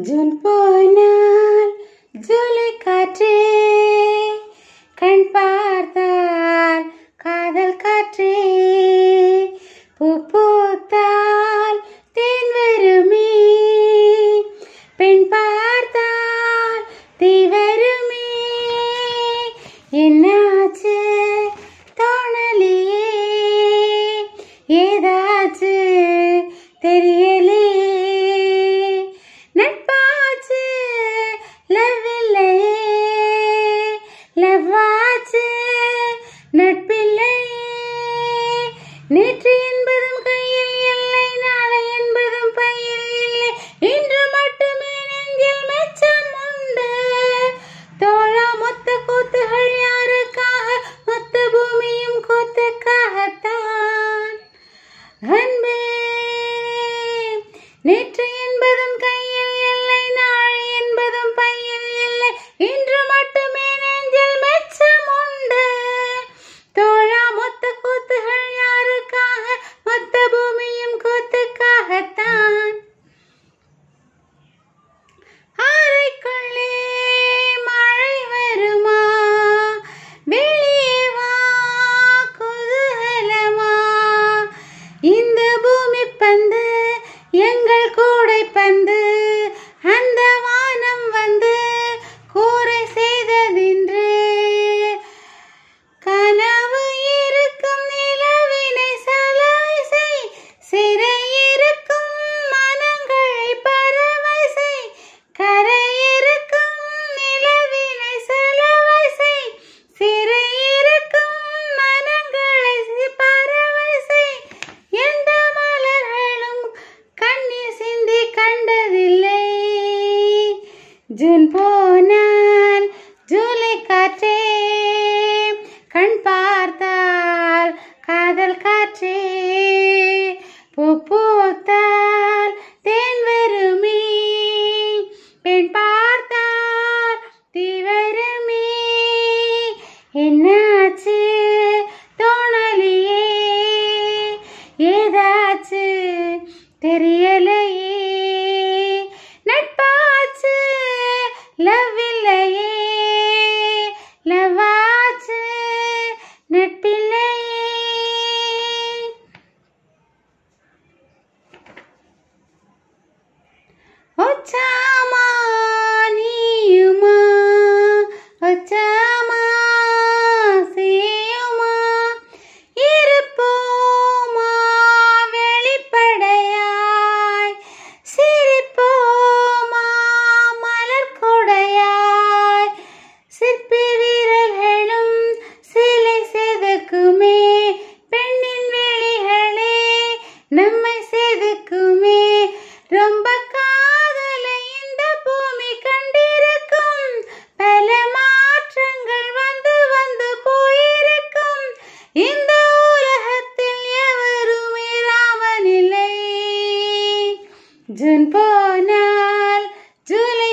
June போனால் ஜூலை காற்றே, கண் பார்த்தால் காதல் காற்றே, பூ பூத்தால் தேன் வருமே, பெண் பார்த்தால் தீ வருமே. என்னாச்சு தோணலையே, ஏதாச்சு தெரியலையே, நட்பாச்சு லவ் இல்லையே, லவ்வாச்சு நட்பில்லையே. நேற்று என்பதும் கையில் இல்லை, நாளை என்பதும் பையில் இல்லை, இன்று மட்டுமே நெஞ்சில் மெச்சம் உண்டு. தோழா மொத்த கூத்துகள் யாருக்காக? மொத்த பூமியும் கூத்துக்காகத்தான். அன்பே நேற்று என்பதும் கையில் இல்லை, நாளை என்பதும் பையில் இல்லை, இன்று மட்டுமே நெஞ்சில் மெச்சம் உண்டு. தோழா மொத்த கூத்துகள் யாருக்காக? மொத்த பூமியும் கூத்துக்காகத்தான். அறைக்குள்ளே மழை வருமா, வெளியே வா குதூகலமா. இந்த பூமி பந்து எங்கள் கூடை பந்து, அந்த வானம் வந்து கூரை செய்ததென்று. கனவு இருக்கும் நிலவினை சலவை செய், சிறை இருக்கும் மனங்களை பறவை செய். கரை இருக்கும் நிலவினை சலவை செய், சிறை இருக்கும் மனங்களை பறவை செய். எந்த மலர்களும் கண்ணீர் சிந்தி கண்டதில்லை. ஜூன் போனால் ஜூலை காற்றே, கண் பார்த்தால் காதல் காற்றே, பூ பூத்தால் தேன் வருமே, பெண் பார்த்தால் தீ வருமே. என்னாச்சு தோணலையே, ஏதாச்சு தெரியலையே, நட்பாச்சு லவ் இல்லையே, லவ்வாச்சு நட்பில்லையே. ஒச்சாமா நீயுமா, ஒச்சாமா செய்யுமா, இருப்போமா வெளிப்படையாய், சிரிப்போமா மலர் கொடையாய். சிற்பி வீரர்களும் சிலை செதுக்குமே, பெண்ணின் விழிகளே நம்மை செதுக்குமே. ரொம்ப காதலை இந்த பூமி கண்டிருக்கும், பல மாற்றங்கள் வந்து வந்து போயிருக்கும். இந்த உலகத்தில் எவருமே ராமனில்லை. ஜூன் போனால் ஜூலை